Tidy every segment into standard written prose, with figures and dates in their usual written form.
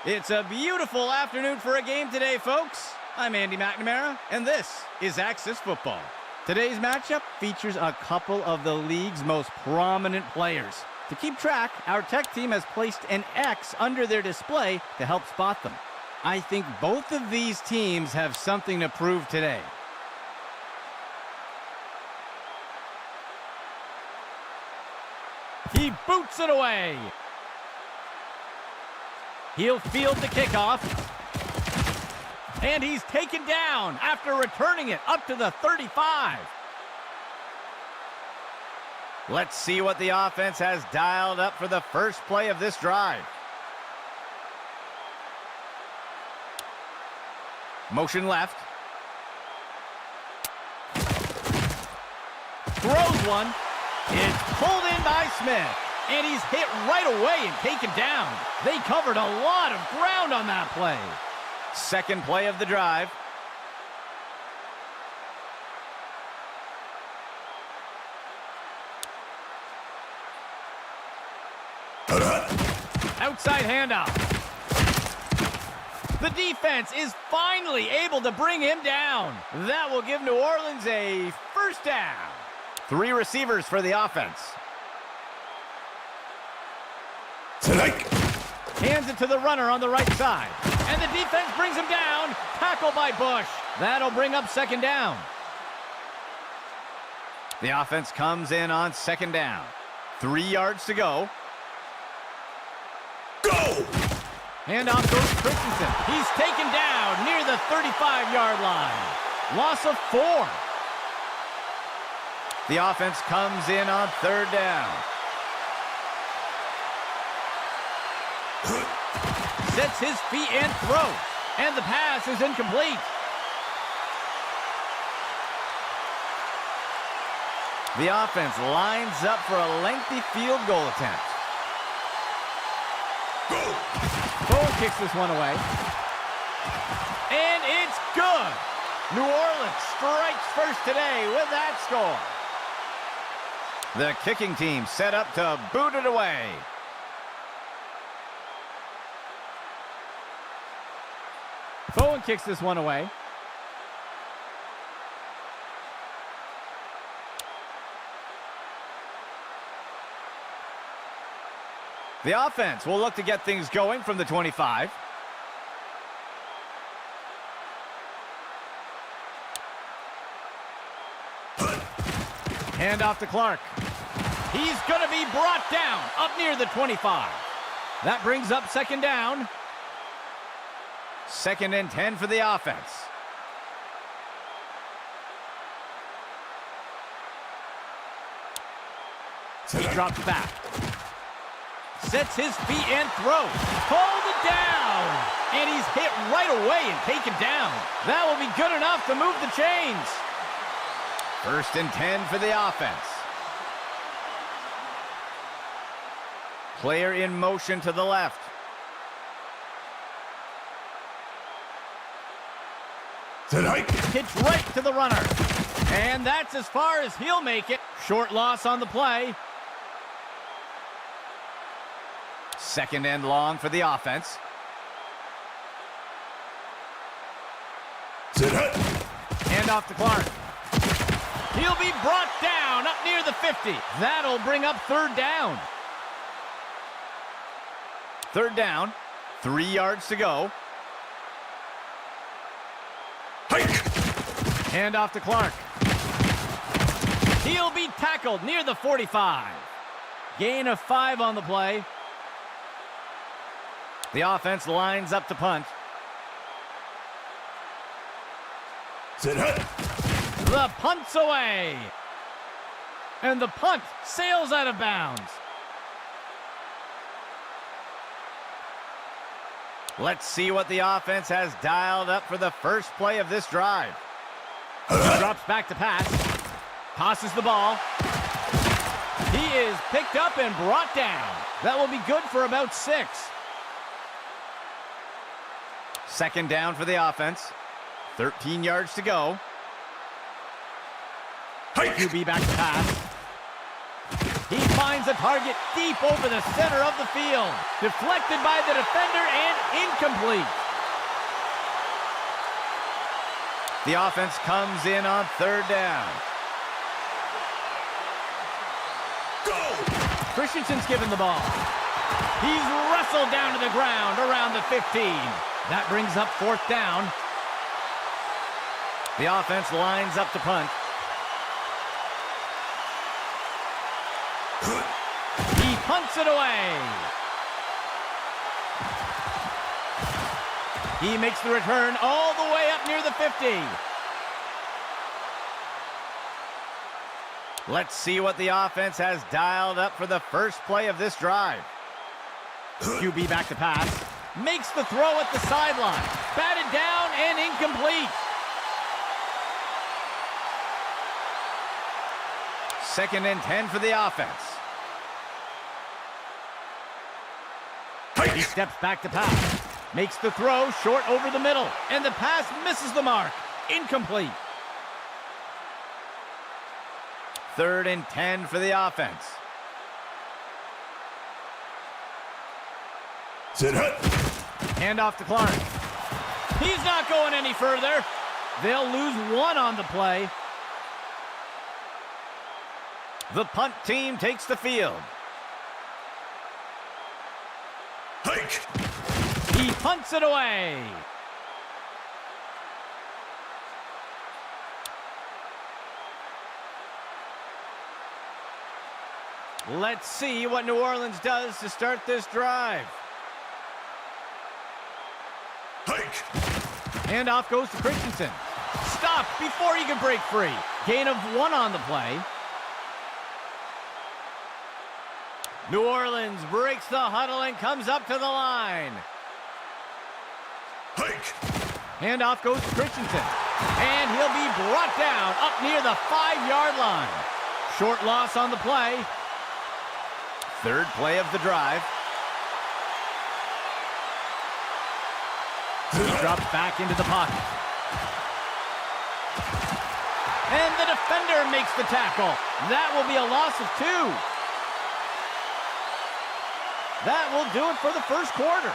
It's a beautiful afternoon for a game today, folks. I'm Andy McNamara, and this is Axis Football. Today's matchup features a couple of the league's most prominent players. To keep track, our tech team has placed an X under their display to help spot them. I think both of these teams have something to prove today. He boots it away. He'll field the kickoff. And he's taken down after returning it up to the 35. Let's see what the offense has dialed up for the first play of this drive. Motion left. Throws one. It's pulled in by Smith. And he's hit right away and taken down. They covered a lot of ground on that play. Second play of the drive. Outside handoff. The defense is finally able to bring him down. That will give New Orleans a first down. 3 receivers for the offense. Hands it to the runner on the right side. And the defense brings him down. Tackle by Bush. That'll bring up second down. The offense comes in on second down. 3 yards to go. Go! Handoff goes to Christensen. He's taken down near the 35-yard line. Loss of 4. The offense comes in on third down. Sets his feet and throws. And the pass is incomplete. The offense lines up for a lengthy field goal attempt. Bowen kicks this one away. And it's good. New Orleans strikes first today with that score. The kicking team set up to boot it away. Bowen kicks this one away. The offense will look to get things going from the 25. Hand off to Clark. He's going to be brought down up near the 25. That brings up second down. 2nd and 10 for the offense. He drops back. Sets his feet and throws. Hold it down. And he's hit right away and taken down. That will be good enough to move the chains. 1st and 10 for the offense. Player in motion to the left. Pitch right to the runner. And that's as far as he'll make it. Short loss on the play. 2nd and long for the offense. Hand off to Clark. He'll be brought down up near the 50. That'll bring up third down. 3rd down. 3 yards to go. Hand off to Clark. He'll be tackled near the 45. Gain of 5 on the play. The offense lines up to punt. The punt's away. And the punt sails out of bounds. Let's see what the offense has dialed up for the first play of this drive. He drops back to pass. Tosses the ball. He is picked up and brought down. That will be good for about 6. 2nd down for the offense. 13 yards to go. QB back to pass. He finds a target deep over the center of the field. Deflected by the defender and incomplete. The offense comes in on third down. Go! Christensen's given the ball. He's wrestled down to the ground around the 15. That brings up fourth down. The offense lines up to punt. He punts it away. He makes the return all the way up near the 50. Let's see what the offense has dialed up for the first play of this drive. QB back to pass. Makes the throw at the sideline. Batted down and incomplete. Second and 10 for the offense. He steps back to pass. Makes the throw short over the middle. And the pass misses the mark. Incomplete. Third and 10 for the offense. Sit hut. Hand off to Clark. He's not going any further. They'll lose one on the play. The punt team takes the field. Hike. He punts it away. Let's see what New Orleans does to start this drive. Hike. Handoff goes to Christensen. Stopped before he can break free. Gain of one on the play. New Orleans breaks the huddle and comes up to the line. Hike. Handoff goes to Christensen. And he'll be brought down up near the 5-yard line. Short loss on the play. Third play of the drive. He drops back into the pocket. And the defender makes the tackle. That will be a loss of 2. That will do it for the first quarter.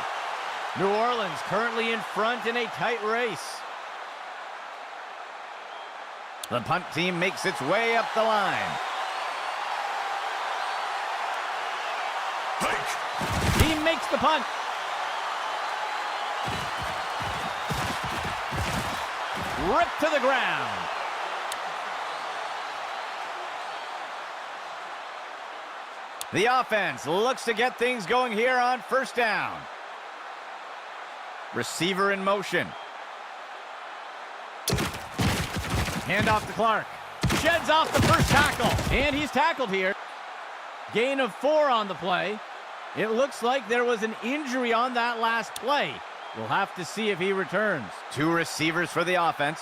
New Orleans currently in front in a tight race. The punt team makes its way up the line. Hike. He makes the punt. Ripped to the ground. The offense looks to get things going here on first down. Receiver in motion. Handoff to Clark. Sheds off the first tackle. And he's tackled here. Gain of 4 on the play. It looks like there was an injury on that last play. We'll have to see if he returns. 2 receivers for the offense.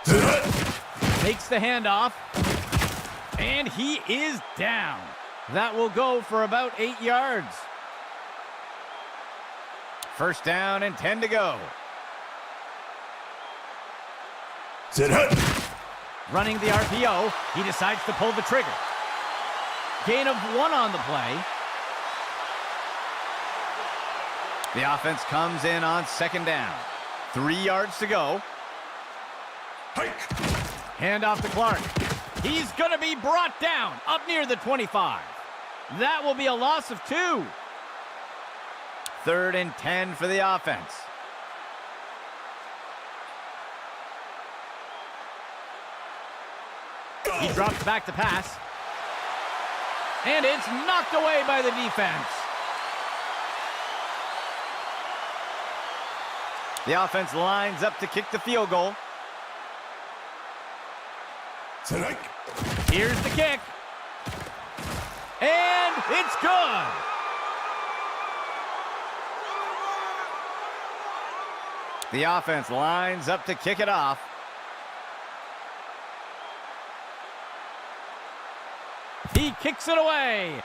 Takes the handoff. And he is down. That will go for about 8 yards. First down and 10 to go. Sit hut. Running the RPO, he decides to pull the trigger. Gain of 1 on the play. The offense comes in on second down. 3 yards to go. Hike. Handoff to Clark. He's going to be brought down up near the 25. That will be a loss of 2. Third and 10 for the offense. He drops back to pass. And it's knocked away by the defense. The offense lines up to kick the field goal. Sit. Here's the kick. And it's good. The offense lines up to kick it off. He kicks it away.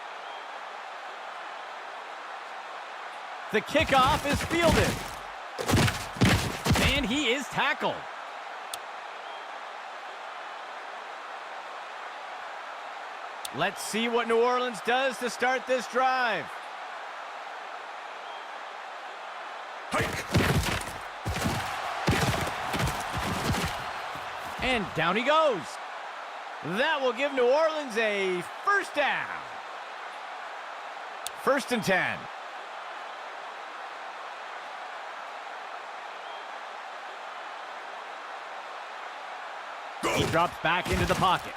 The kickoff is fielded. And he is tackled. Let's see what New Orleans does to start this drive. Hike. And down he goes. That will give New Orleans a first down. 1st and 10. Go. He drops back into the pocket.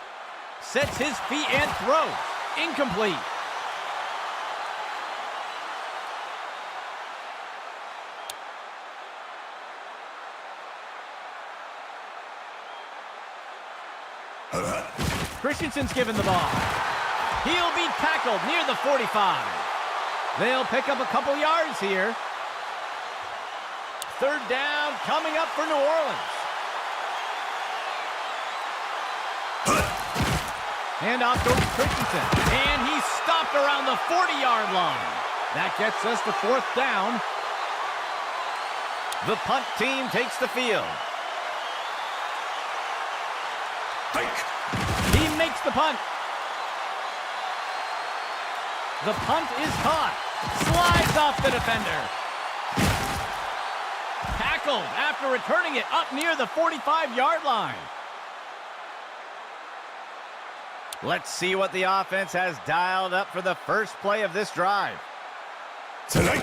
Sets his feet and throws. Incomplete. Christensen's given the ball. He'll be tackled near the 45. They'll pick up a couple yards here. 3rd down coming up for New Orleans. Hand off goes Christensen. And he's stopped around the 40-yard line. That gets us to 4th down. The punt team takes the field. Hike. He makes the punt. The punt is caught. Slides off the defender. Tackled after returning it up near the 45-yard line. Let's see what the offense has dialed up for the first play of this drive. Tonight.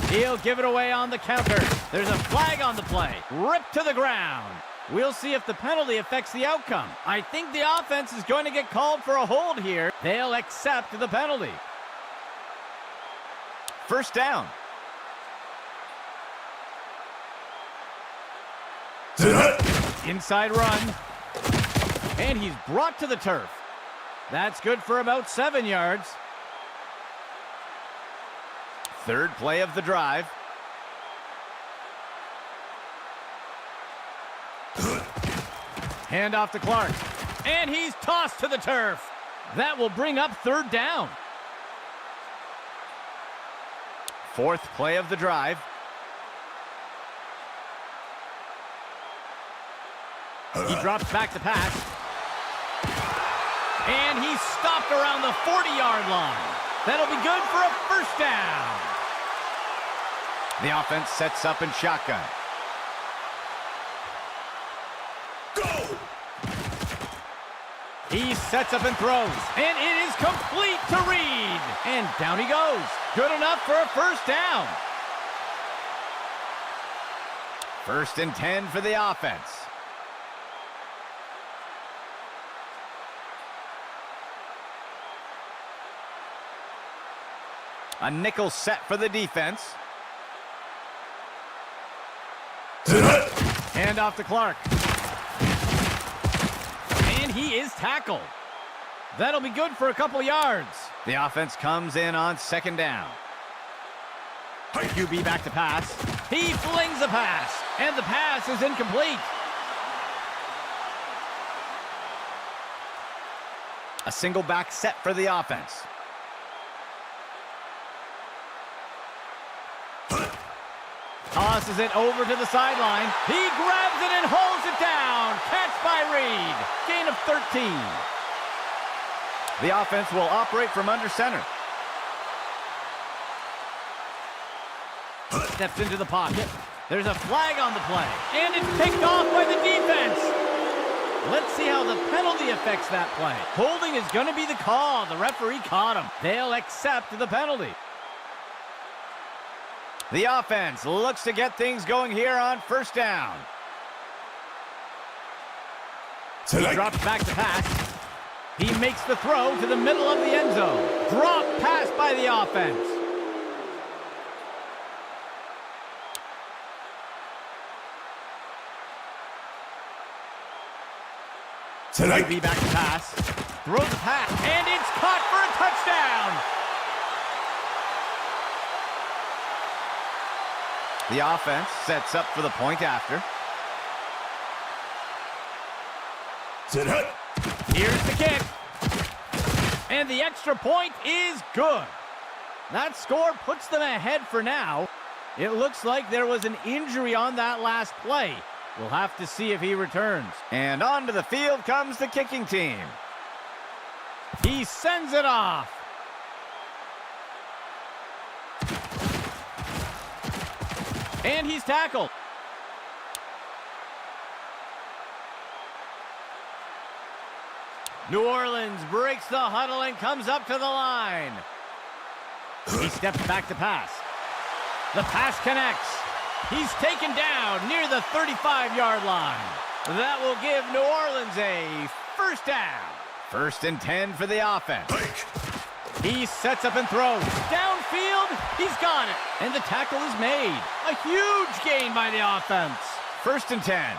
He'll give it away on the counter. There's a flag on the play. Ripped to the ground. We'll see if the penalty affects the outcome. I think the offense is going to get called for a hold here. They'll accept the penalty. 1st down. Tonight. Inside run. And he's brought to the turf. That's good for about 7 yards. 3rd play of the drive. Hand off to Clark. And he's tossed to the turf. That will bring up 3rd down. 4th play of the drive. He drops back to pass. And he's stopped around the 40-yard line. That'll be good for a 1st down. The offense sets up in shotgun. Go. He sets up and throws. And it is complete to Reed. And down he goes. Good enough for a 1st down. 1st and 10 for the offense. A nickel set for the defense. Tonight. Hand off to Clark. And he is tackled. That'll be good for a couple yards. The offense comes in on 2nd down. QB back to pass. He flings a pass. And the pass is incomplete. A single back set for the offense. Tosses it over to the sideline. He grabs it and holds it down. Catch by Reed. Gain of 13. The offense will operate from under center. Steps into the pocket. There's a flag on the play. And it's picked off by the defense. Let's see how the penalty affects that play. Holding is going to be the call. The referee caught him. They'll accept the penalty. The offense looks to get things going here on 1st down. He drops back to pass. He makes the throw to the middle of the end zone. Drop pass by the offense. QB back to pass. Throws the pass. And it's caught for a touchdown. The offense sets up for the point after. Here's the kick. And the extra point is good. That score puts them ahead for now. It looks like there was an injury on that last play. We'll have to see if he returns. And onto the field comes the kicking team. He sends it off. And he's tackled. New Orleans breaks the huddle and comes up to the line. He steps back to pass. The pass connects. He's taken down near the 35-yard line. That will give New Orleans a first down. 1st and 10 for the offense. He sets up and throws. Downfield, he's got it. And the tackle is made. A huge gain by the offense. 1st and 10.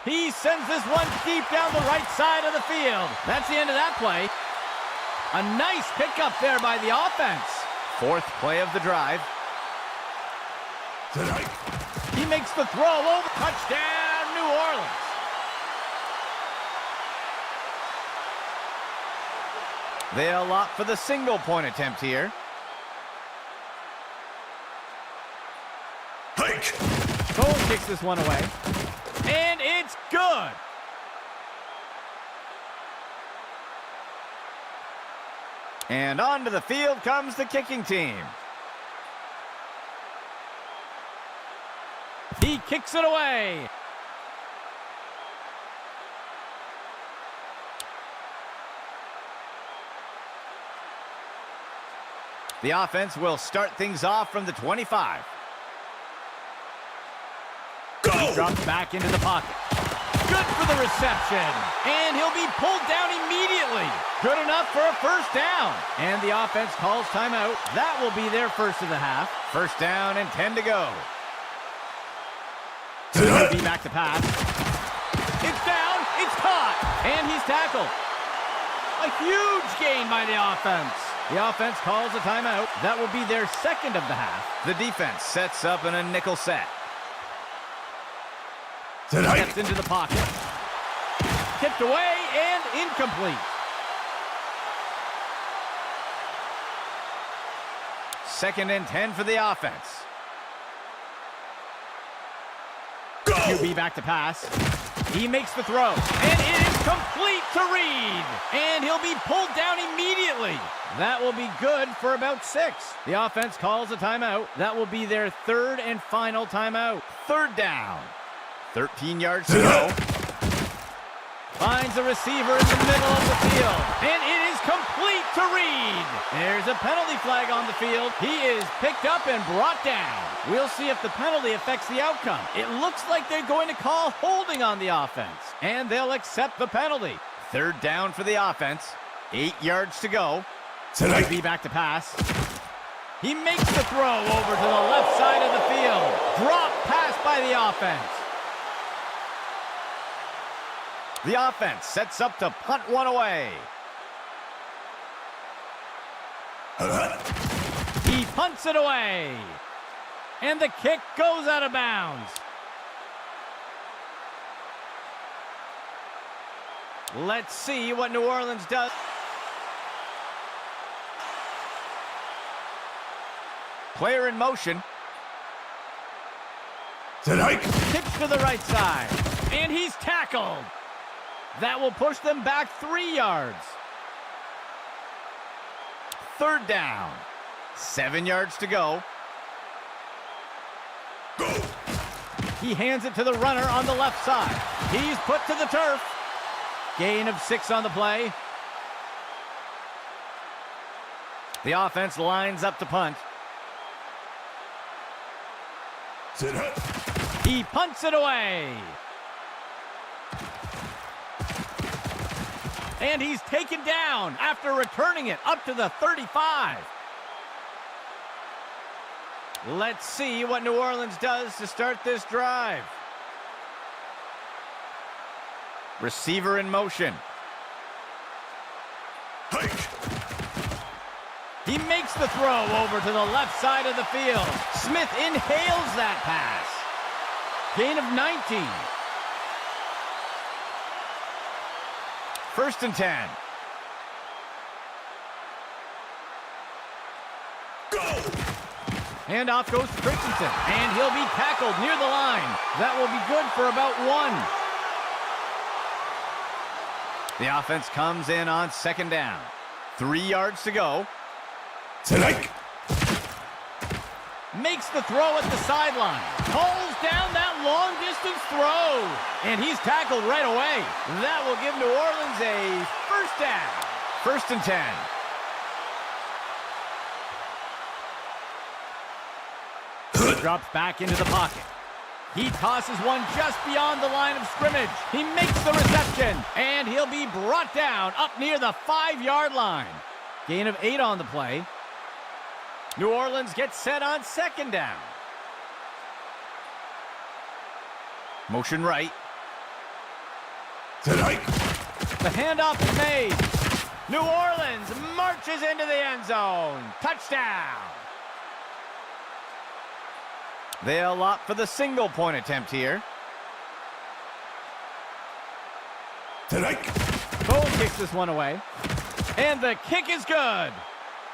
He sends this one deep down the right side of the field. That's the end of that play. A nice pickup there by the offense. 4th play of the drive. Tonight. He makes the throw over. Touchdown, New Orleans. They'll opt for the single-point attempt here. Hike. Cole kicks this one away. And it's good. And onto the field comes the kicking team. He kicks it away. The offense will start things off from the 25. Go! He drops back into the pocket. Good for the reception. And he'll be pulled down immediately. Good enough for a first down. And the offense calls timeout. That will be their first of the half. 1st down and 10 to go. He'll be back to pass. It's down. It's caught. And he's tackled. A huge gain by the offense. The offense calls a timeout. That will be their second of the half. The defense sets up in a nickel set. Steps into the pocket. Tipped away and incomplete. 2nd and 10 for the offense. Go! QB back to pass. He makes the throw. And it is complete to Reed. And he'll be pulled down immediately. That will be good for about 6. The offense calls a timeout. That will be their 3rd and final timeout. 3rd down. 13 yards to go. Finds a receiver in the middle of the field. And it is complete to Reed. There's a penalty flag on the field. He is picked up and brought down. We'll see if the penalty affects the outcome. It looks like they're going to call holding on the offense. And they'll accept the penalty. 3rd down for the offense. 8 yards to go. Tonight. Be back to pass. He makes the throw over to the left side of the field. Drop pass by the offense. The offense sets up to punt one away. He punts it away. And the kick goes out of bounds. Let's see what New Orleans does. Player in motion. Tonight. Tips to the right side. And he's tackled. That will push them back 3 yards. 3rd down. 7 yards to go. Go! He hands it to the runner on the left side. He's put to the turf. Gain of 6 on the play. The offense lines up to punt. Tonight. He punts it away. And he's taken down after returning it up to the 35. Let's see what New Orleans does to start this drive. Receiver in motion. Hike. He makes the throw over to the left side of the field. Smith inhales that pass. Gain of 19. 1st and 10. Go! And off goes Christensen. And he'll be tackled near the line. That will be good for about 1. The offense comes in on second down. 3 yards to go. Strike. Makes the throw at the sideline. Pulls down that long-distance throw. And he's tackled right away. That will give New Orleans a first down. 1st and 10. Drops back into the pocket. He tosses one just beyond the line of scrimmage. He makes the reception. And he'll be brought down up near the 5-yard line. Gain of 8 on the play. New Orleans gets set on second down. Motion right. Strike. The handoff is made. New Orleans marches into the end zone. Touchdown. They'll opt for the single-point attempt here. Strike. Bowen kicks this one away. And the kick is good.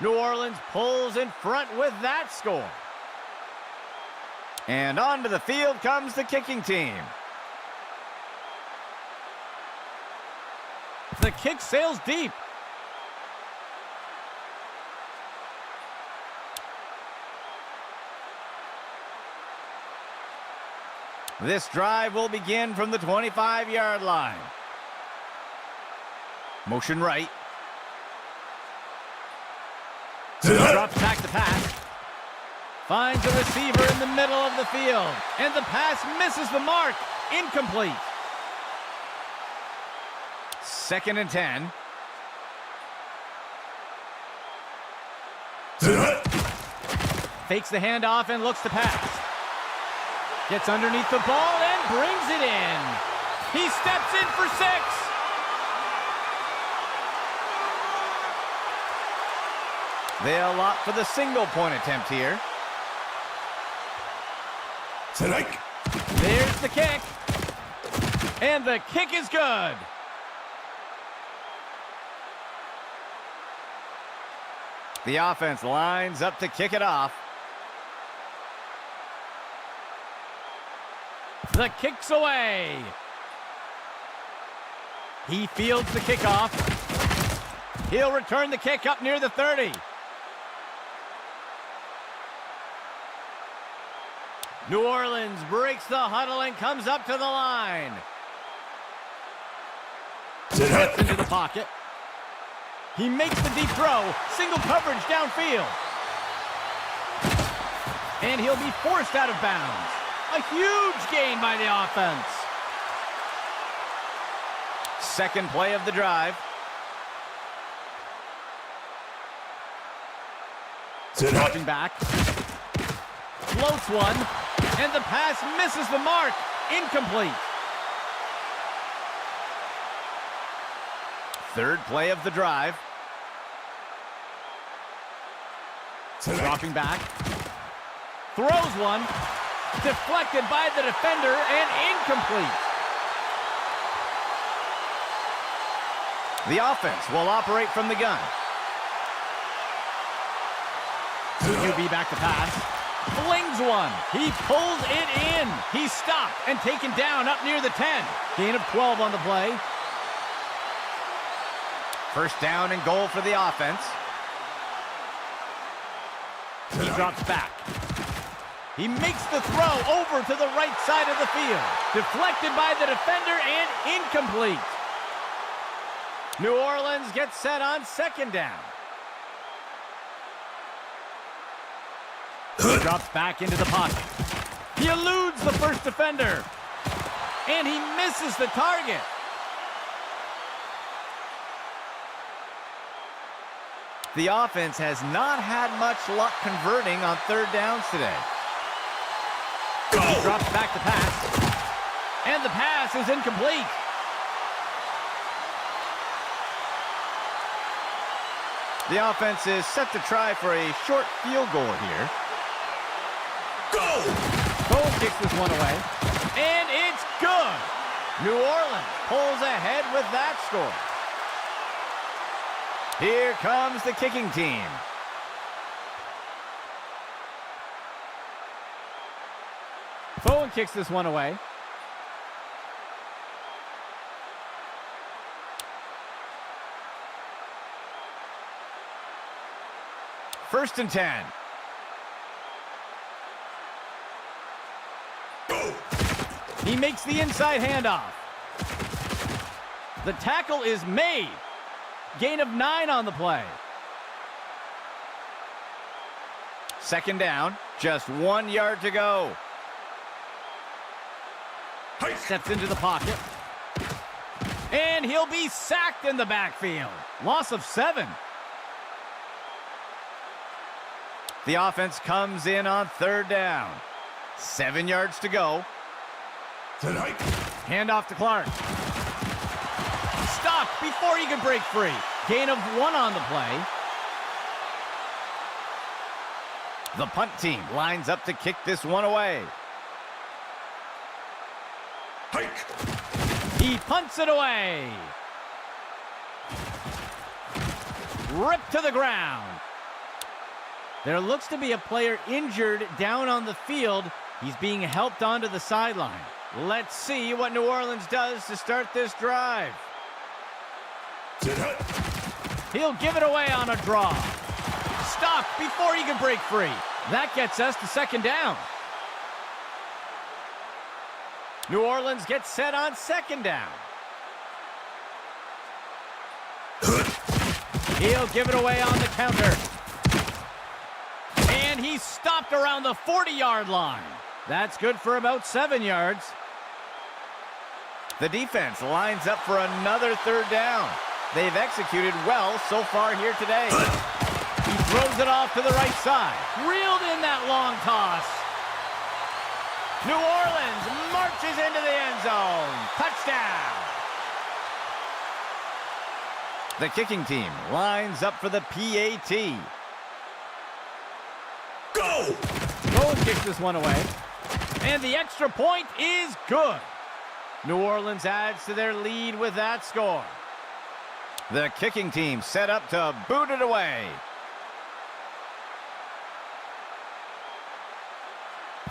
New Orleans pulls in front with that score. And onto the field comes the kicking team. The kick sails deep. This drive will begin from the 25-yard line. Motion right. Drops back the pass. Finds a receiver in the middle of the field. And the pass misses the mark. Incomplete. 2nd and 10. Fakes the handoff and looks to pass. Gets underneath the ball and brings it in. He steps in for 6. They'll opt for the single-point attempt here. Strike. There's the kick. And the kick is good. The offense lines up to kick it off. The kick's away. He fields the kickoff. He'll return the kick up near the 30. New Orleans breaks the huddle and comes up to the line. Steps into the pocket. He makes the deep throw. Single coverage downfield. And he'll be forced out of bounds. A huge gain by the offense. 2nd play of the drive. Dropping back. Floats one. And the pass misses the mark. Incomplete. 3rd play of the drive. Dropping back. Throws one. Deflected by the defender and incomplete. The offense will operate from the gun. QB back to pass. Flings one. He pulls it in. He's stopped and taken down up near the 10. Gain of 12 on the play. 1st down and goal for the offense. He drops back. He makes the throw over to the right side of the field. Deflected by the defender and incomplete. New Orleans gets set on 2nd down. He drops back into the pocket. He eludes the first defender. And he misses the target. The offense has not had much luck converting on 3rd downs today. He drops back the pass. And the pass is incomplete. The offense is set to try for a short field goal here. Go! Bowen kicks this one away. And it's good. New Orleans pulls ahead with that score. Here comes the kicking team. Bowen kicks this one away. First and 10. Go! He makes the inside handoff. The tackle is made. Gain of 9 on the play. Second down, just 1 yard to go. Hike! Steps into the pocket. And he'll be sacked in the backfield. Loss of 7. The offense comes in on third down. 7 yards to go. Tonight. Handoff to Clark. Stopped before he can break free. Gain of 1 on the play. The punt team lines up to kick this one away. Hike! He punts it away. Ripped to the ground. There looks to be a player injured down on the field. He's being helped onto the sideline. Let's see what New Orleans does to start this drive. Tonight. He'll give it away on a draw. Stopped before he can break free. That gets us to second down. New Orleans gets set on second down. He'll give it away on the counter. And he's stopped around the 40-yard line. That's good for about 7 yards. The defense lines up for another third down. They've executed well so far here today. He throws it off to the right side. Reeled in that long toss. New Orleans marches into the end zone. Touchdown. The kicking team lines up for the PAT. Go! Bowen kicks this one away. And the extra point is good. New Orleans adds to their lead with that score. The kicking team set up to boot it away.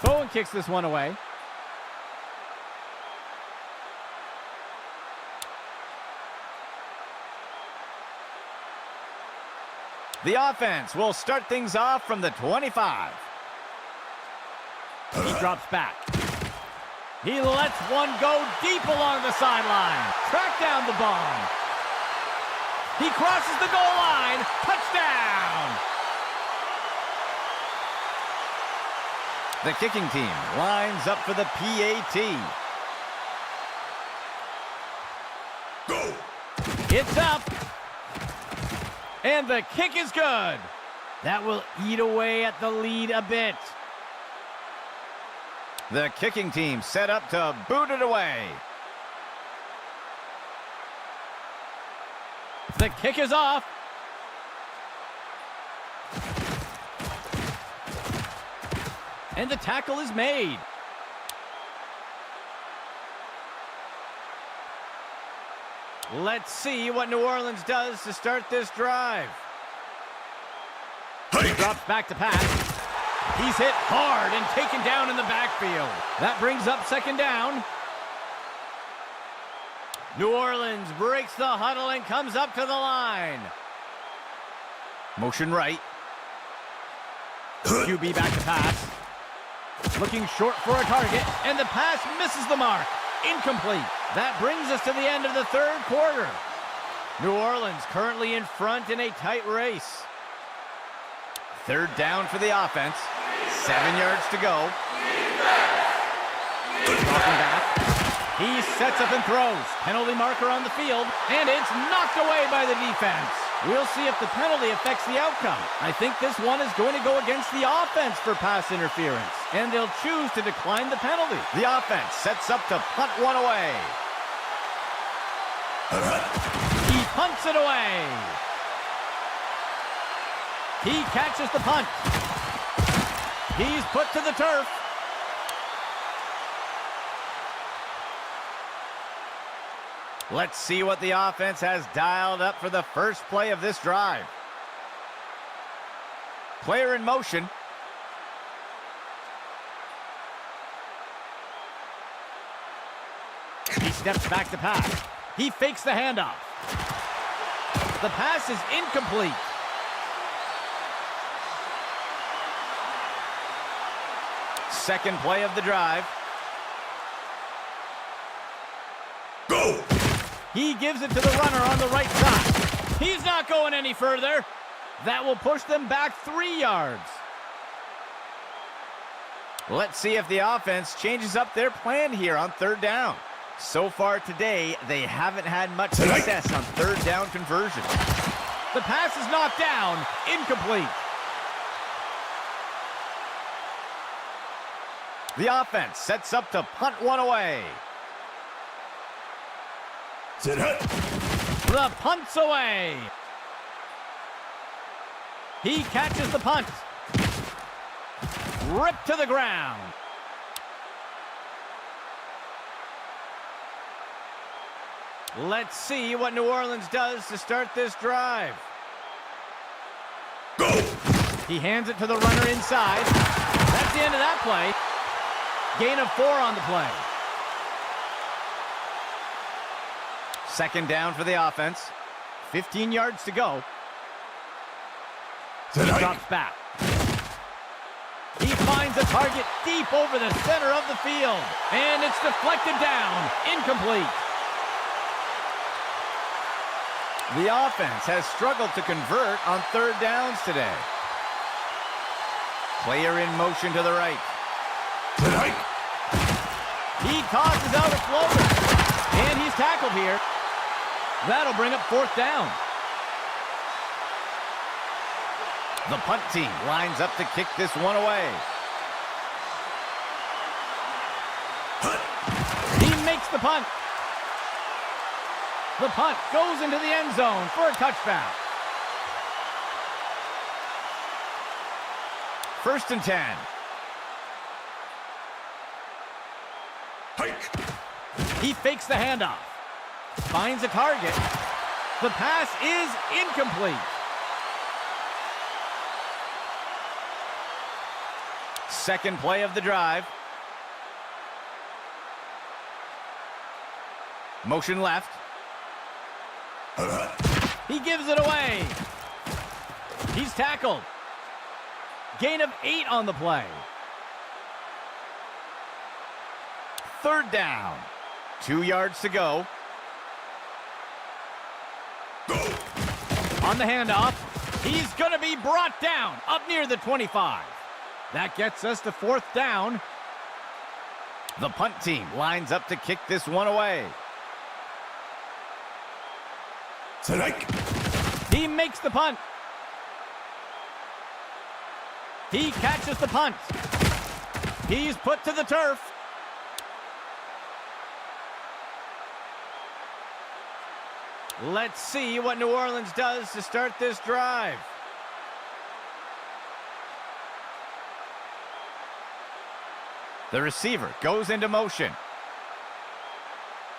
Bowen kicks this one away. The offense will start things off from the 25. He drops back. He lets one go deep along the sideline. Track down the ball. He crosses the goal line. Touchdown! The kicking team lines up for the PAT. Go! It's up. And the kick is good. That will eat away at the lead a bit. The kicking team set up to boot it away. The kick is off. And the tackle is made. Let's see what New Orleans does to start this drive. He drops back to pass. He's hit hard and taken down in the backfield. That brings up second down. New Orleans breaks the huddle and comes up to the line. Motion right. QB back to pass. Looking short for a target, and the pass misses the mark. Incomplete. That brings us to the end of the third quarter. New Orleans currently in front in a tight race. Third down for the offense. 7 yards to go. Dropping back. He sets up and throws. Penalty marker on the field, and it's knocked away by the defense. We'll see if the penalty affects the outcome. I think this one is going to go against the offense for pass interference, and they'll choose to decline the penalty. The offense sets up to punt one away. He punts it away. He catches the punt. He's put to the turf. Let's see what the offense has dialed up for the first play of this drive. Player in motion. He steps back to pass. He fakes the handoff. The pass is incomplete. Second play of the drive. Go! He gives it to the runner on the right side. He's not going any further. That will push them back 3 yards. Let's see if the offense changes up their plan here on third down. So far today, they haven't had much success on third down conversion. The pass is knocked down, incomplete. The offense sets up to punt one away. Sit hut. The punt's away. He catches the punt. Ripped to the ground. Let's see what New Orleans does to start this drive. Go! He hands it to the runner inside. That's the end of that play. Gain of 4 on the play. Second down for the offense. 15 yards to go. He drops back. He finds a target deep over the center of the field. And it's deflected down. Incomplete. The offense has struggled to convert on third downs today. Player in motion to the right. He tosses out a floater. And he's tackled here. That'll bring up fourth down. The punt team lines up to kick this one away. He makes the punt. The punt goes into the end zone for a touchback. First and 10. Hike. He fakes the handoff. Finds a target. The pass is incomplete. Second play of the drive. Motion left. He gives it away. He's tackled. Gain of 8 on the play. Third down. 2 yards to go. Go! On the handoff, he's going to be brought down up near the 25. That gets us to fourth down. The punt team lines up to kick this one away. Strike. He makes the punt. He catches the punt. He's put to the turf. Let's see what New Orleans does to start this drive. The receiver goes into motion.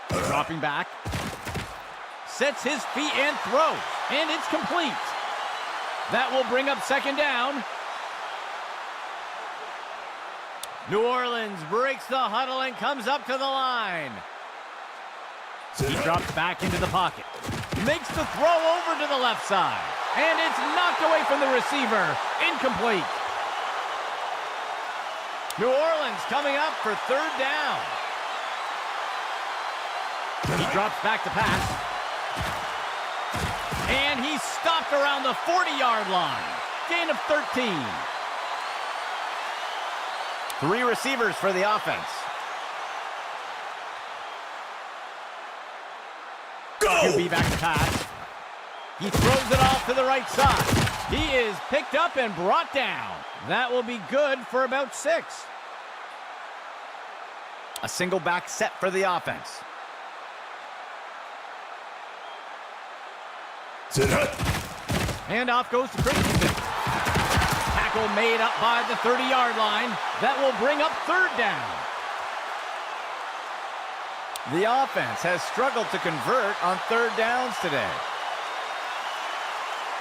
Dropping back. Sets his feet and throws. And it's complete. That will bring up second down. New Orleans breaks the huddle and comes up to the line. He drops back into the pocket. Makes the throw over to the left side. And it's knocked away from the receiver. Incomplete. New Orleans coming up for third down. He drops back to pass. And he's stopped around the 40-yard line. Gain of 13. 3 receivers for the offense. QB back to pass. He throws it off to the right side. He is picked up and brought down. That will be good for about 6. A single back set for the offense. Handoff goes to Christensen. Tackle made up by the 30-yard line. That will bring up third down. The offense has struggled to convert on third downs today.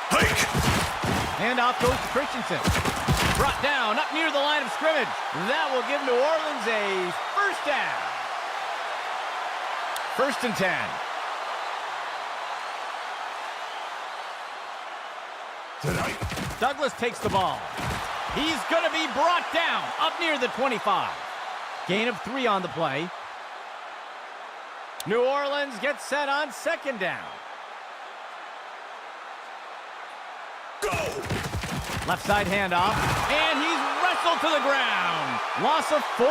Hike. Handoff goes to Christensen. Brought down up near the line of scrimmage. That will give New Orleans a first down. First and 10. Tonight. Douglas takes the ball. He's going to be brought down up near the 25. Gain of 3 on the play. New Orleans gets set on second down. Go! Left side handoff, and he's wrestled to the ground. Loss of 4.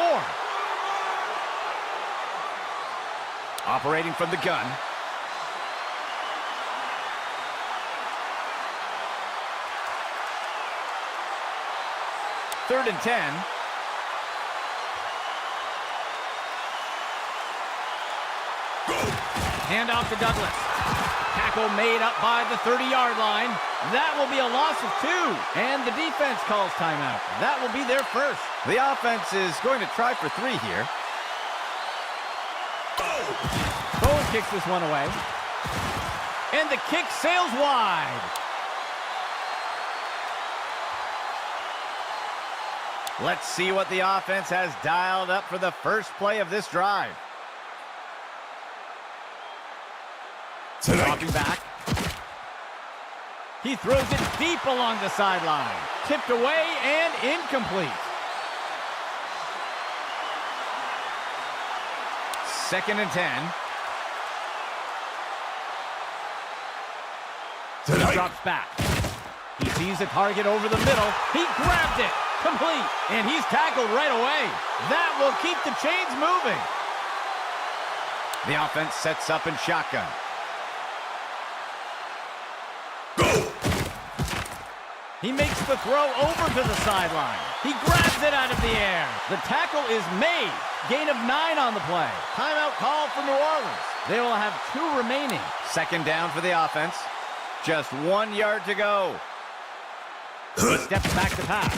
Operating from the gun. Third and 10. Go! Handoff to Douglas. Tackle made up by the 30-yard line. That will be a loss of 2. And the defense calls timeout. That will be their first. The offense is going to try for 3 here. Bowen kicks this one away. And the kick sails wide. Let's see what the offense has dialed up for the first play of this drive. Dropping back. He throws it deep along the sideline. Tipped away and incomplete. Second and 10. He drops back. He sees a target over the middle. He grabbed it. Complete. And he's tackled right away. That will keep the chains moving. The offense sets up in shotgun. Go! He makes the throw over to the sideline. He grabs it out of the air. The tackle is made. Gain of 9 on the play. Timeout call for New Orleans. They will have 2 remaining. Second down for the offense. Just 1 yard to go. He steps back to pass.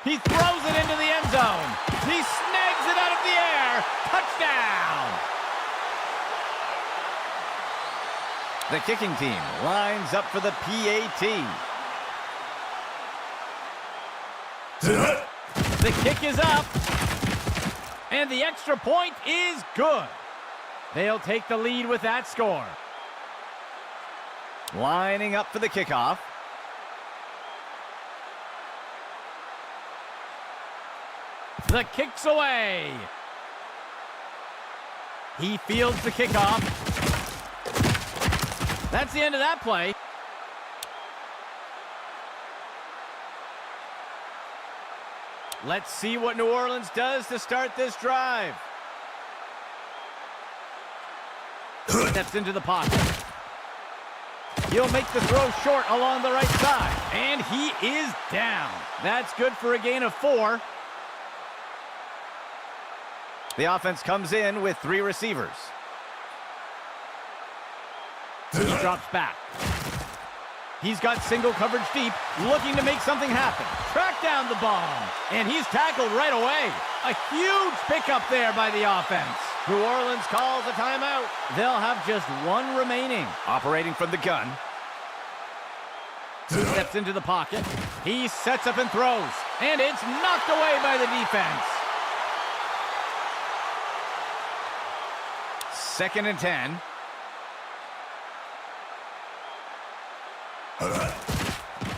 He throws it into the end zone. He snags it out of the air. Touchdown! The kicking team lines up for the PAT. The kick is up. And the extra point is good. They'll take the lead with that score. Lining up for the kickoff. The kick's away. He fields the kickoff. That's the end of that play. Let's see what New Orleans does to start this drive. Steps into the pocket. He'll make the throw short along the right side. And he is down. That's good for a gain of 4. The offense comes in with 3 receivers. He drops back. He's got single coverage deep, looking to make something happen. Track down the bomb, and he's tackled right away. A huge pickup there by the offense. New Orleans calls a timeout. They'll have just 1 remaining. Operating from the gun. Steps into the pocket. He sets up and throws, and it's knocked away by the defense. Second and 10.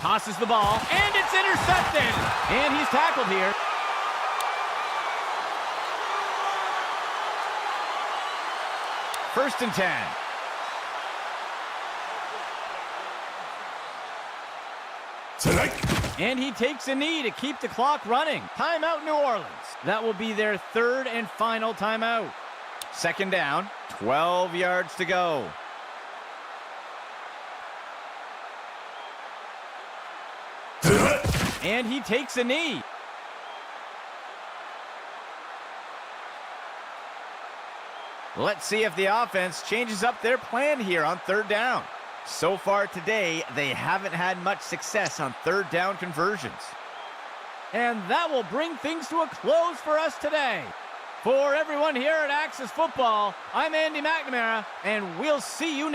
Tosses the ball, and it's intercepted. And he's tackled here. First and 10. And he takes a knee to keep the clock running. Timeout, New Orleans. That will be their 3rd and final timeout. Second down, 12 yards to go. And he takes a knee. Let's see if the offense changes up their plan here on 3rd down. So far today, they haven't had much success on 3rd down conversions. And that will bring things to a close for us today. For everyone here at Axis Football, I'm Andy McNamara, and we'll see you next.